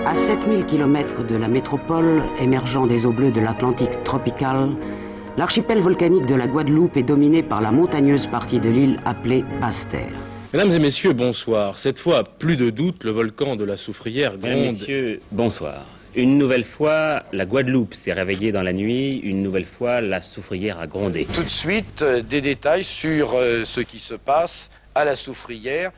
À 7000 km de la métropole, émergeant des eaux bleues de l'Atlantique tropical, l'archipel volcanique de la Guadeloupe est dominé par la montagneuse partie de l'île appelée Basse-Terre. Mesdames et messieurs, bonsoir. Cette fois, plus de doute, le volcan de la Soufrière gronde. Mesdames, messieurs, bonsoir. Une nouvelle fois, la Guadeloupe s'est réveillée dans la nuit. Une nouvelle fois, la Soufrière a grondé. Tout de suite, des détails sur ce qui se passe à la Soufrière.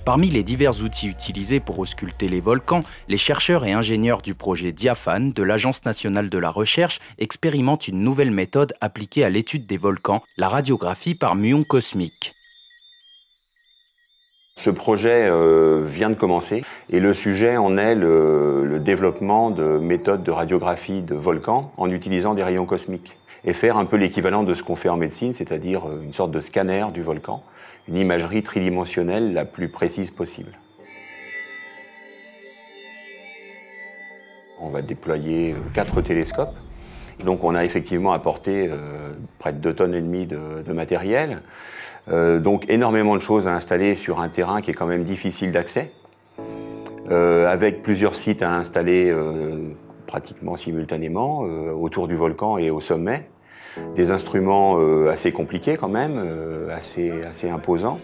Parmi les divers outils utilisés pour ausculter les volcans, les chercheurs et ingénieurs du projet Diaphane de l'Agence nationale de la recherche expérimentent une nouvelle méthode appliquée à l'étude des volcans, la radiographie par muons cosmiques. Ce projet vient de commencer et le sujet en est le développement de méthodes de radiographie de volcans en utilisant des rayons cosmiques et faire un peu l'équivalent de ce qu'on fait en médecine, c'est-à-dire une sorte de scanner du volcan, une imagerie tridimensionnelle la plus précise possible. On va déployer 4 télescopes. Donc on a effectivement apporté près de 2,5 tonnes de matériel. Donc énormément de choses à installer sur un terrain qui est quand même difficile d'accès, avec plusieurs sites à installer pratiquement simultanément autour du volcan et au sommet. Des instruments assez compliqués quand même, assez imposants.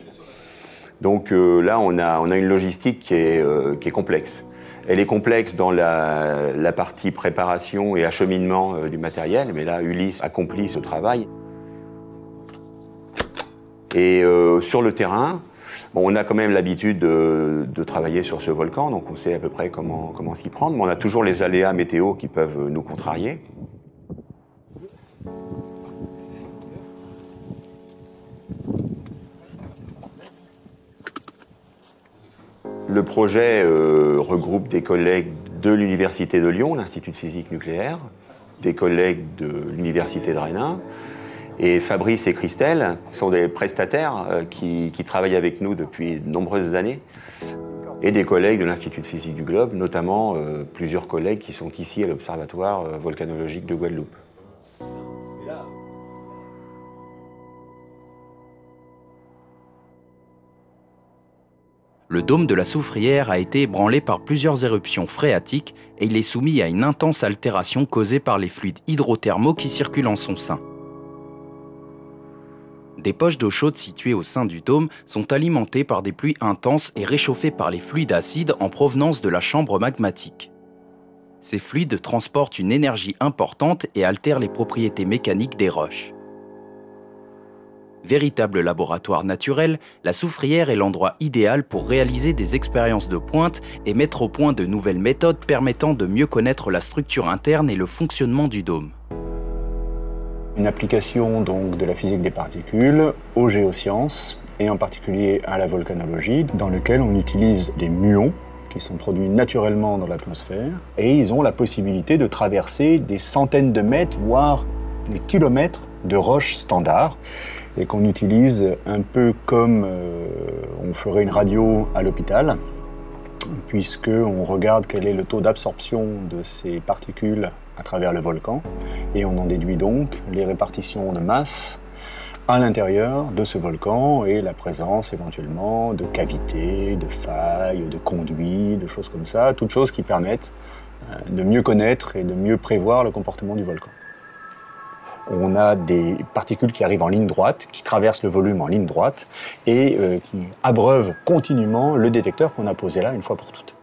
Donc là on a une logistique qui est complexe. Elle est complexe dans la partie préparation et acheminement du matériel, mais là Ulysse accomplit ce travail. Et sur le terrain, bon, on a quand même l'habitude de travailler sur ce volcan, donc on sait à peu près comment s'y prendre, mais on a toujours les aléas météo qui peuvent nous contrarier. Le projet regroupe des collègues de l'Université de Lyon, l'Institut de physique nucléaire, des collègues de l'Université de Rennes, et Fabrice et Christelle sont des prestataires qui travaillent avec nous depuis de nombreuses années, et des collègues de l'Institut de physique du globe, notamment plusieurs collègues qui sont ici à l'Observatoire volcanologique de Guadeloupe. Le dôme de la Soufrière a été ébranlé par plusieurs éruptions phréatiques et il est soumis à une intense altération causée par les fluides hydrothermaux qui circulent en son sein. Des poches d'eau chaude situées au sein du dôme sont alimentées par des pluies intenses et réchauffées par les fluides acides en provenance de la chambre magmatique. Ces fluides transportent une énergie importante et altèrent les propriétés mécaniques des roches. Véritable laboratoire naturel, la Soufrière est l'endroit idéal pour réaliser des expériences de pointe et mettre au point de nouvelles méthodes permettant de mieux connaître la structure interne et le fonctionnement du dôme. Une application donc de la physique des particules aux géosciences et en particulier à la volcanologie, dans lequel on utilise des muons qui sont produits naturellement dans l'atmosphère et ils ont la possibilité de traverser des centaines de mètres, voire des kilomètres de roches standards. et qu'on utilise un peu comme on ferait une radio à l'hôpital, puisqu'on regarde quel est le taux d'absorption de ces particules à travers le volcan, et on en déduit donc les répartitions de masse à l'intérieur de ce volcan et la présence éventuellement de cavités, de failles, de conduits, de choses comme ça, toutes choses qui permettent de mieux connaître et de mieux prévoir le comportement du volcan. On a des particules qui arrivent en ligne droite, qui traversent le volume en ligne droite et qui abreuvent continuellement le détecteur qu'on a posé là une fois pour toutes.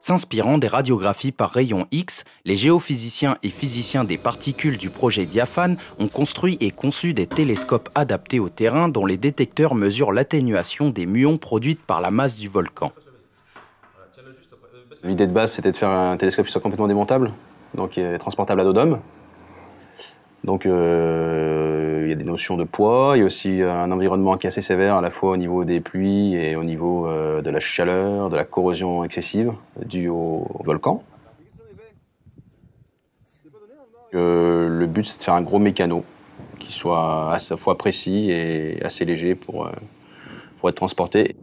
S'inspirant des radiographies par rayons X, les géophysiciens et physiciens des particules du projet Diaphane ont construit et conçu des télescopes adaptés au terrain dont les détecteurs mesurent l'atténuation des muons produites par la masse du volcan. L'idée de base, c'était de faire un télescope qui soit complètement démontable, donc transportable à dos d'homme. Donc il y a des notions de poids, il y a aussi un environnement qui est assez sévère à la fois au niveau des pluies et au niveau de la chaleur, de la corrosion excessive due au volcan. Le but, c'est de faire un gros mécano qui soit à sa fois précis et assez léger pour être transporté.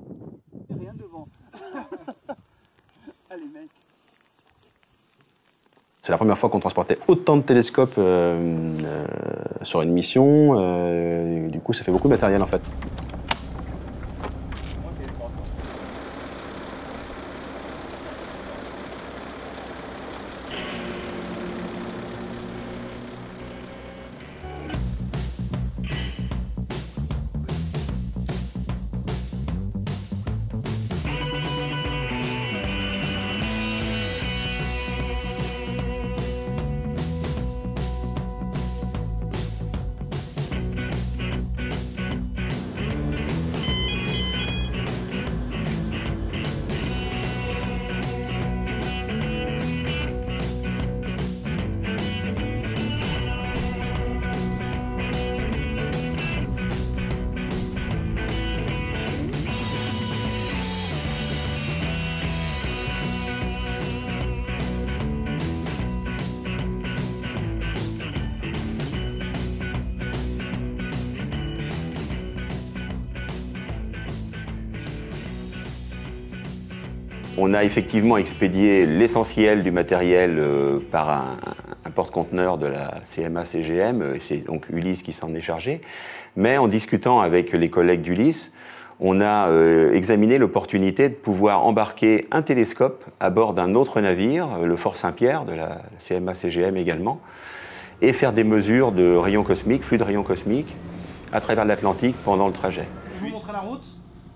C'est la première fois qu'on transportait autant de télescopes sur une mission. Du coup, ça fait beaucoup de matériel en fait. On a effectivement expédié l'essentiel du matériel par un porte-conteneur de la CMA-CGM, c'est donc Ulysse qui s'en est chargé. Mais en discutant avec les collègues d'Ulysse, on a examiné l'opportunité de pouvoir embarquer un télescope à bord d'un autre navire, le Fort Saint-Pierre de la CMA-CGM également, et faire des mesures de rayons cosmiques, flux de rayons cosmiques, à travers l'Atlantique pendant le trajet. Je vous montrer la route.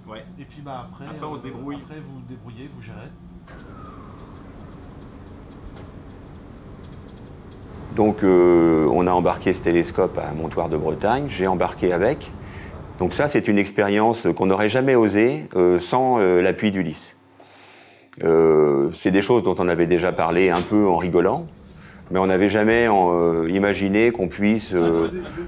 Ouais. Et puis bah après on se débrouille. Après vous vous débrouillez, vous gérez. Donc on a embarqué ce télescope à Montoire de Bretagne, j'ai embarqué avec. Donc ça c'est une expérience qu'on n'aurait jamais osé sans l'appui d'Ulysse. C'est des choses dont on avait déjà parlé un peu en rigolant, mais on n'avait jamais imaginé qu'on puisse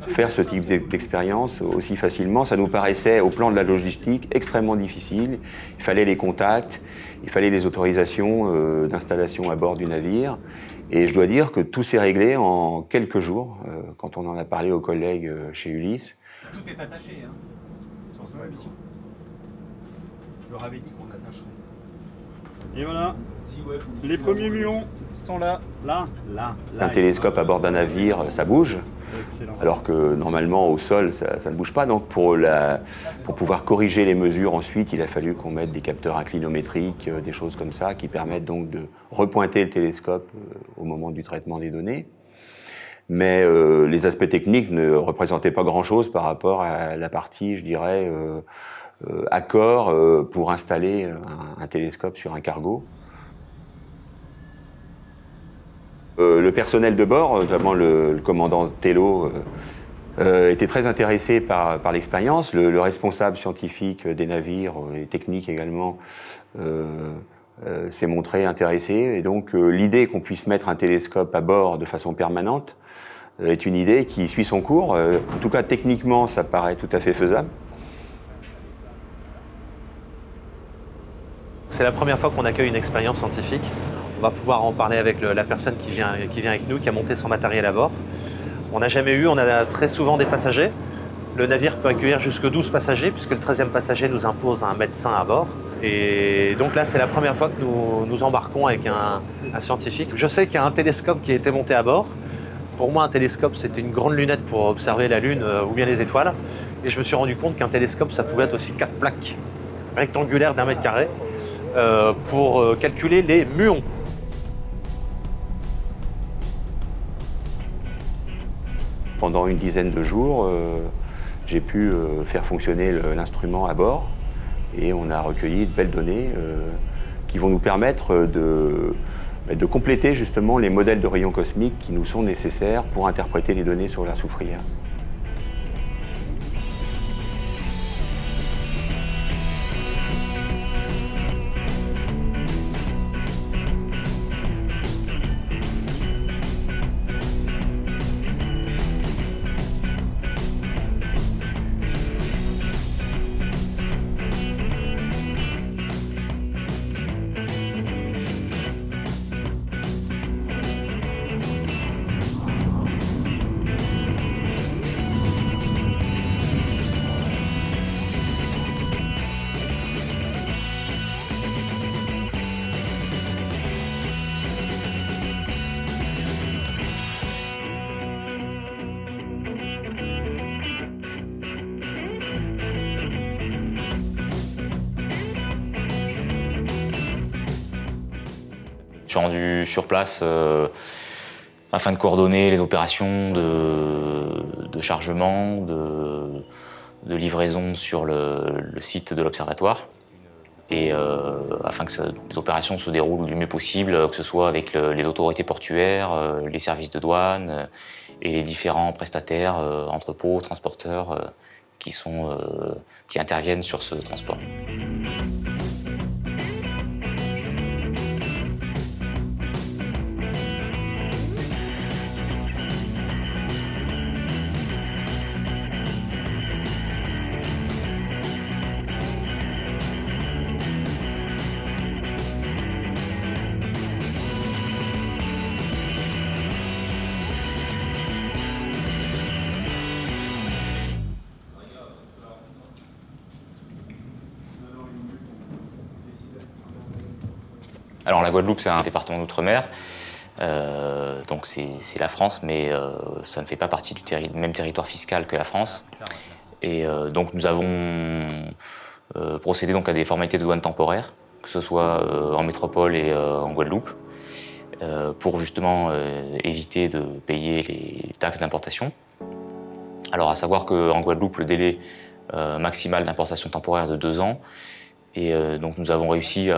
faire ce type d'expérience aussi facilement. Ça nous paraissait, au plan de la logistique, extrêmement difficile. Il fallait les contacts, il fallait les autorisations d'installation à bord du navire. Et je dois dire que tout s'est réglé en quelques jours, quand on en a parlé aux collègues chez Ulysse. Tout est attaché, hein, sur cette mission. Je leur avais dit qu'on attacherait. Et voilà, les premiers muons sont là, là. Un télescope à bord d'un navire, ça bouge, alors que normalement au sol, ça ne bouge pas. Donc pour pouvoir corriger les mesures ensuite, il a fallu qu'on mette des capteurs inclinométriques, des choses comme ça, qui permettent donc de repointer le télescope au moment du traitement des données. Mais les aspects techniques ne représentaient pas grand-chose par rapport à la partie, je dirais, accord pour installer un télescope sur un cargo. Le personnel de bord, notamment le commandant Tello, était très intéressé par l'expérience. Le responsable scientifique des navires et technique également s'est montré intéressé. Et donc l'idée qu'on puisse mettre un télescope à bord de façon permanente est une idée qui suit son cours. En tout cas, techniquement, ça paraît tout à fait faisable. C'est la première fois qu'on accueille une expérience scientifique. On va pouvoir en parler avec la personne qui vient avec nous, qui a monté son matériel à bord. On n'a jamais eu, on a très souvent des passagers. Le navire peut accueillir jusque 12 passagers, puisque le 13e passager nous impose un médecin à bord. Et donc là, c'est la première fois que nous embarquons avec un scientifique. Je sais qu'il y a un télescope qui a été monté à bord. Pour moi, un télescope, c'était une grande lunette pour observer la Lune ou bien les étoiles. Et je me suis rendu compte qu'un télescope, ça pouvait être aussi 4 plaques rectangulaires d'1 mètre carré pour calculer les muons. Pendant une dizaine de jours, j'ai pu faire fonctionner l'instrument à bord et on a recueilli de belles données qui vont nous permettre de compléter justement les modèles de rayons cosmiques qui nous sont nécessaires pour interpréter les données sur la soufrière. Je suis rendu sur place afin de coordonner les opérations de chargement, de livraison sur le site de l'observatoire. Et afin que les opérations se déroulent du mieux possible, que ce soit avec les autorités portuaires, les services de douane et les différents prestataires, entrepôts, transporteurs qui interviennent sur ce transport. Alors la Guadeloupe, c'est un département d'outre-mer, donc c'est la France, mais ça ne fait pas partie du même territoire fiscal que la France. Et donc nous avons procédé donc à des formalités de douane temporaires, que ce soit en métropole et en Guadeloupe, pour justement éviter de payer les taxes d'importation. Alors à savoir qu'en Guadeloupe, le délai maximal d'importation temporaire est de 2 ans, et donc nous avons réussi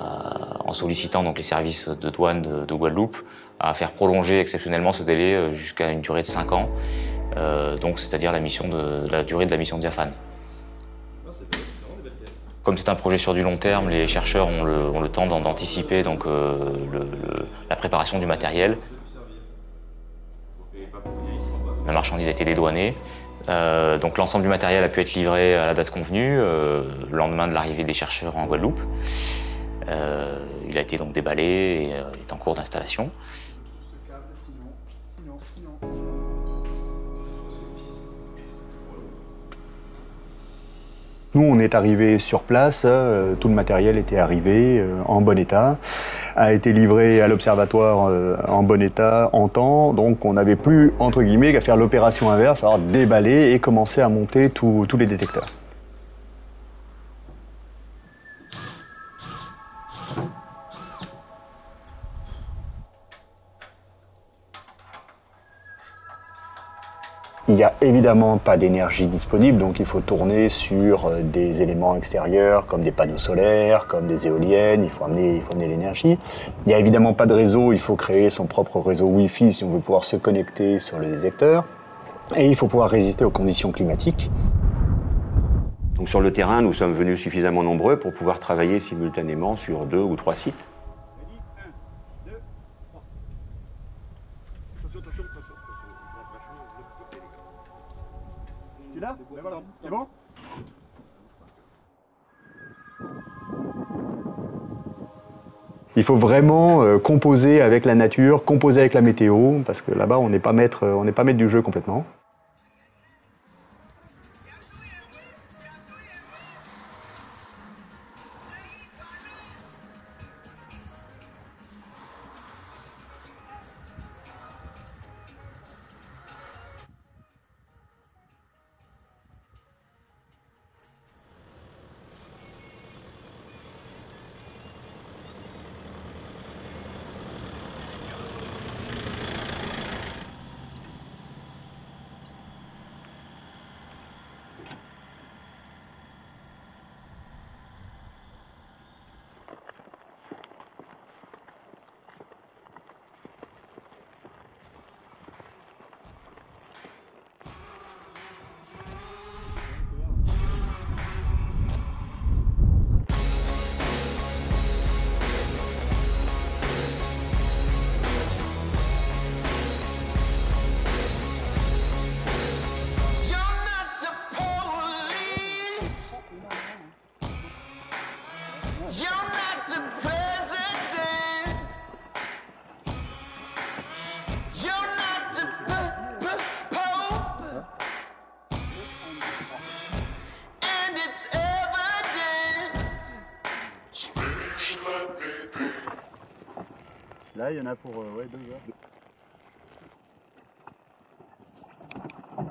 en sollicitant donc les services de douane de Guadeloupe, à faire prolonger exceptionnellement ce délai jusqu'à une durée de 5 ans, donc c'est-à-dire la durée de la mission Diaphane. Comme c'est un projet sur du long terme, les chercheurs ont le temps d'anticiper donc la préparation du matériel. La marchandise a été dédouanée. Donc l'ensemble du matériel a pu être livré à la date convenue, le lendemain de l'arrivée des chercheurs en Guadeloupe. Il a été donc déballé et est en cours d'installation. Nous, on est arrivé sur place, tout le matériel était arrivé en bon état, a été livré à l'observatoire en bon état, en temps, donc on n'avait plus, entre guillemets, qu'à faire l'opération inverse, alors déballer et commencer à monter tous les détecteurs. Il n'y a évidemment pas d'énergie disponible, donc il faut tourner sur des éléments extérieurs comme des panneaux solaires, comme des éoliennes, il faut amener l'énergie. Il n'y a évidemment pas de réseau, il faut créer son propre réseau Wi-Fi si on veut pouvoir se connecter sur le détecteur. Et il faut pouvoir résister aux conditions climatiques. Donc sur le terrain, nous sommes venus suffisamment nombreux pour pouvoir travailler simultanément sur 2 ou 3 sites. Là, voilà, c'est bon? Il faut vraiment composer avec la nature, composer avec la météo, parce que là-bas, on n'est pas maître du jeu complètement. Là, il y en a pour 2 heures. On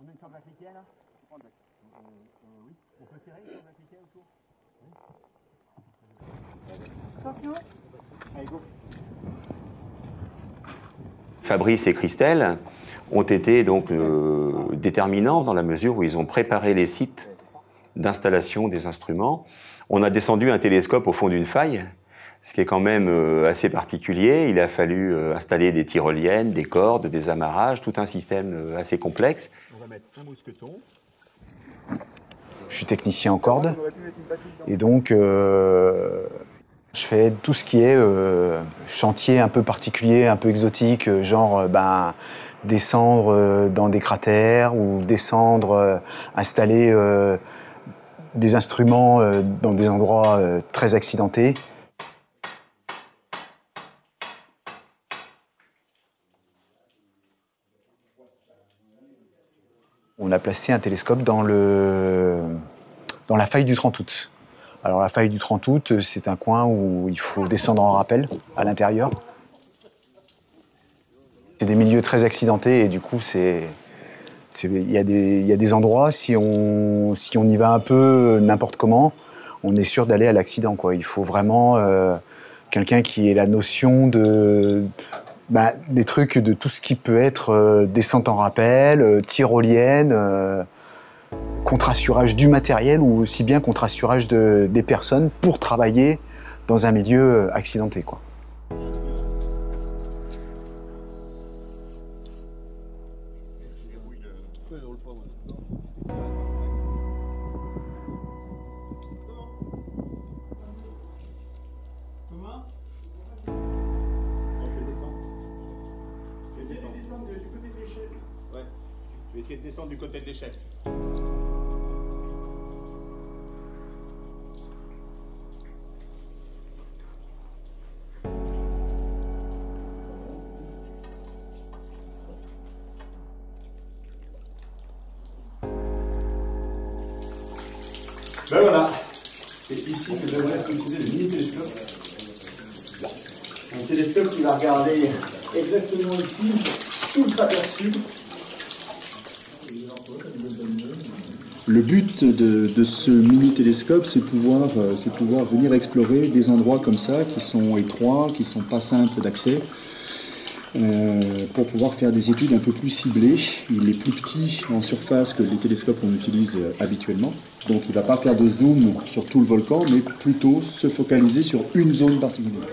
a une corde à cliquet là? Oui. On peut serrer une corde à cliquet autour? Oui. Attention. Allez, go. Fabrice et Christelle ont été donc déterminants dans la mesure où ils ont préparé les sites d'installation des instruments. On a descendu un télescope au fond d'une faille, ce qui est quand même assez particulier. Il a fallu installer des tyroliennes, des cordes, des amarrages, tout un système assez complexe. On va mettre un mousqueton. Je suis technicien en cordes et donc je fais tout ce qui est chantier un peu particulier, un peu exotique, genre descendre dans des cratères ou descendre, installer des instruments dans des endroits très accidentés. On a placé un télescope dans la faille du 30 août. Alors la faille du 30 août, c'est un coin où il faut descendre en rappel à l'intérieur. C'est des milieux très accidentés et du coup, il y a des endroits, si on y va un peu n'importe comment, on est sûr d'aller à l'accident, quoi. Il faut vraiment quelqu'un qui ait la notion des trucs, de tout ce qui peut être descente en rappel, tyrolienne, contre-assurage du matériel ou aussi bien contre-assurage des personnes pour travailler dans un milieu accidenté, quoi. Je vais essayer de descendre du côté de l'échelle. Ben voilà, c'est ici que devrait fonctionner le mini-télescope. Un télescope qui va regarder exactement ici, sous le cratère sud. Le but de ce mini-télescope, c'est pouvoir venir explorer des endroits comme ça, qui sont étroits, qui ne sont pas simples d'accès, pour pouvoir faire des études un peu plus ciblées. Il est plus petit en surface que les télescopes qu'on utilise habituellement. Donc il ne va pas faire de zoom sur tout le volcan, mais plutôt se focaliser sur une zone particulière.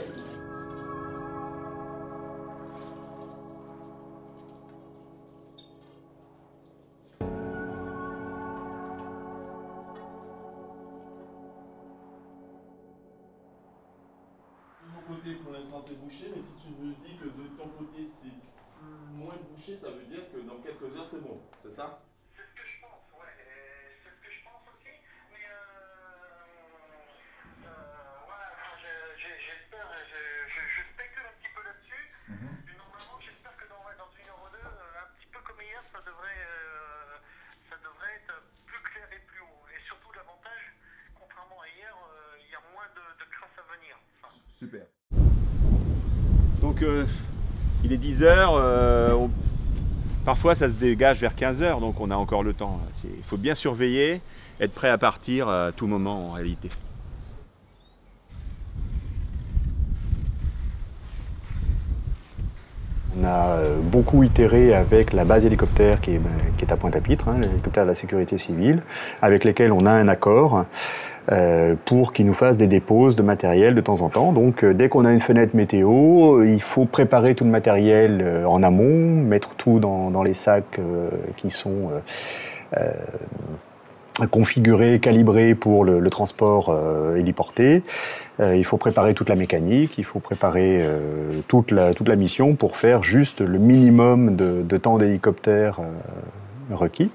Pour l'instant c'est bouché, mais si tu me dis que de ton côté c'est moins bouché, ça veut dire que dans quelques heures c'est bon, c'est ça? C'est ce que je pense, ouais, c'est ce que je pense aussi, mais voilà, j'espère, je spécule un petit peu là-dessus, et normalement j'espère que dans 1 heure ou 2, un petit peu comme hier, ça devrait être plus clair et plus haut, et surtout l'avantage, contrairement à hier, il y a moins de crasse à venir. Enfin, super. Donc il est 10 h, parfois ça se dégage vers 15 h, donc on a encore le temps. Il faut bien surveiller, être prêt à partir à tout moment en réalité. On a beaucoup itéré avec la base hélicoptère qui est à Pointe-à-Pitre, l'hélicoptère de la sécurité civile, avec lesquels on a un accord pour qu'ils nous fassent des déposes de matériel de temps en temps. Donc dès qu'on a une fenêtre météo, il faut préparer tout le matériel en amont, mettre tout dans les sacs qui sont configurés, calibrés pour le transport héliporté. Il faut préparer toute la mécanique, il faut préparer toute la mission pour faire juste le minimum de temps d'hélicoptère requis.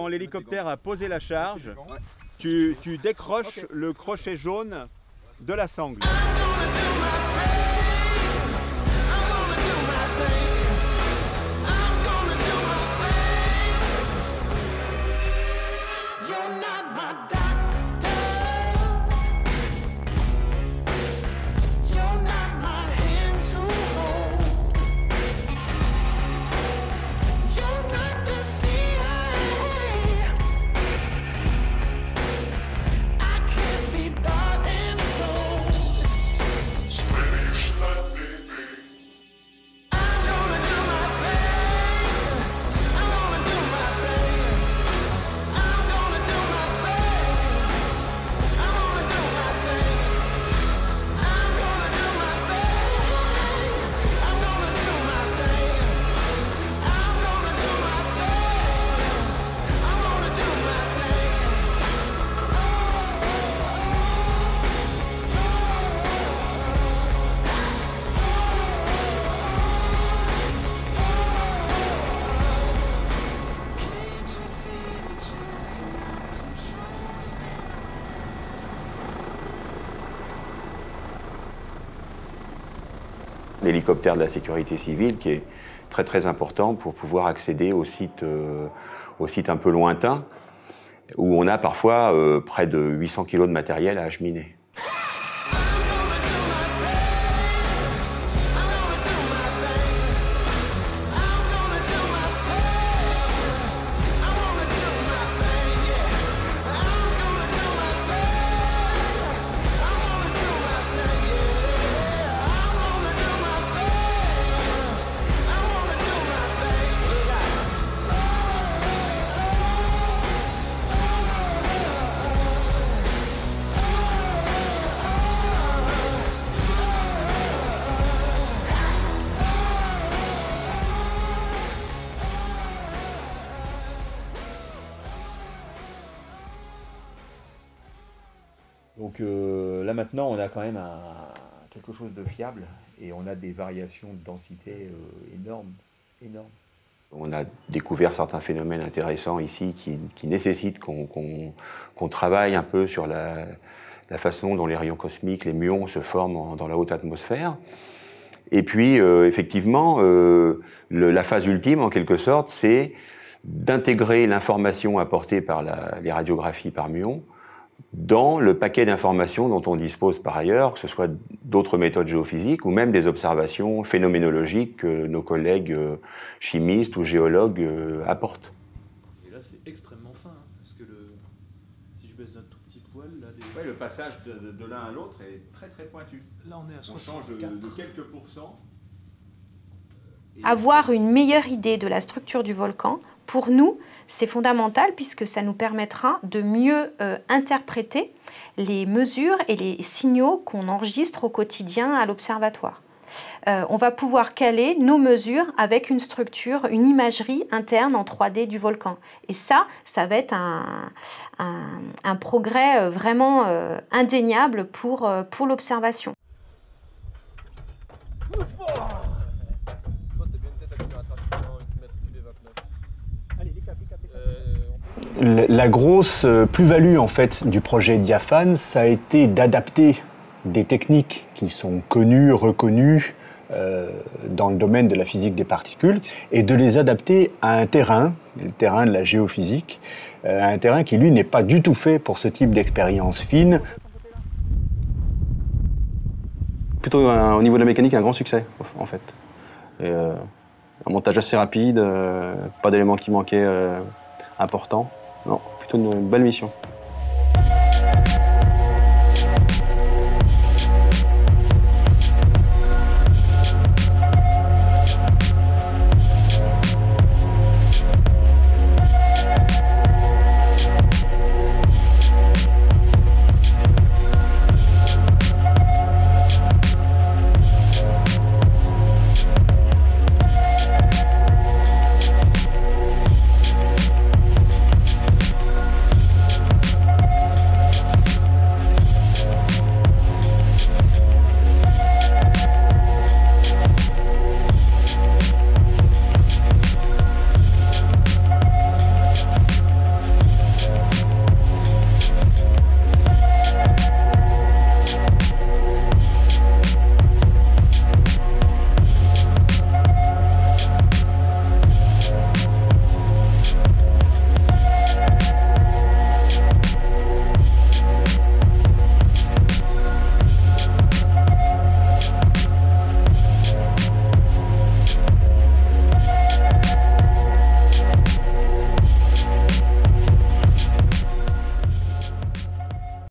quand l'hélicoptère a posé la charge, tu décroches le crochet jaune de la sangle. L'hélicoptère de la sécurité civile qui est très très important pour pouvoir accéder aux sites un peu lointains où on a parfois près de 800 kg de matériel à acheminer. Donc là maintenant on a quand même quelque chose de fiable et on a des variations de densité énormes. On a découvert certains phénomènes intéressants ici qui nécessitent qu'on travaille un peu sur la façon dont les rayons cosmiques, les muons se forment dans la haute atmosphère. Et puis effectivement la phase ultime en quelque sorte c'est d'intégrer l'information apportée par les radiographies par muons dans le paquet d'informations dont on dispose par ailleurs, que ce soit d'autres méthodes géophysiques ou même des observations phénoménologiques que nos collègues chimistes ou géologues apportent. Et là c'est extrêmement fin, hein, parce que si je baisse d'un tout petit poil, là, ouais, le passage de l'un à l'autre est très très pointu. Là on est à 64. On change de quelques pourcents. Avoir une meilleure idée de la structure du volcan, pour nous, c'est fondamental puisque ça nous permettra de mieux interpréter les mesures et les signaux qu'on enregistre au quotidien à l'observatoire. On va pouvoir caler nos mesures avec une structure, une imagerie interne en 3D du volcan. Et ça va être un progrès vraiment indéniable pour l'observation. La grosse plus-value en fait du projet Diaphane, ça a été d'adapter des techniques qui sont connues, reconnues dans le domaine de la physique des particules et de les adapter à un terrain, le terrain de la géophysique, un terrain qui lui n'est pas du tout fait pour ce type d'expérience fine. Plutôt au niveau de la mécanique, un grand succès en fait. Et, un montage assez rapide, pas d'éléments qui manquaient importants. Non, plutôt une belle mission.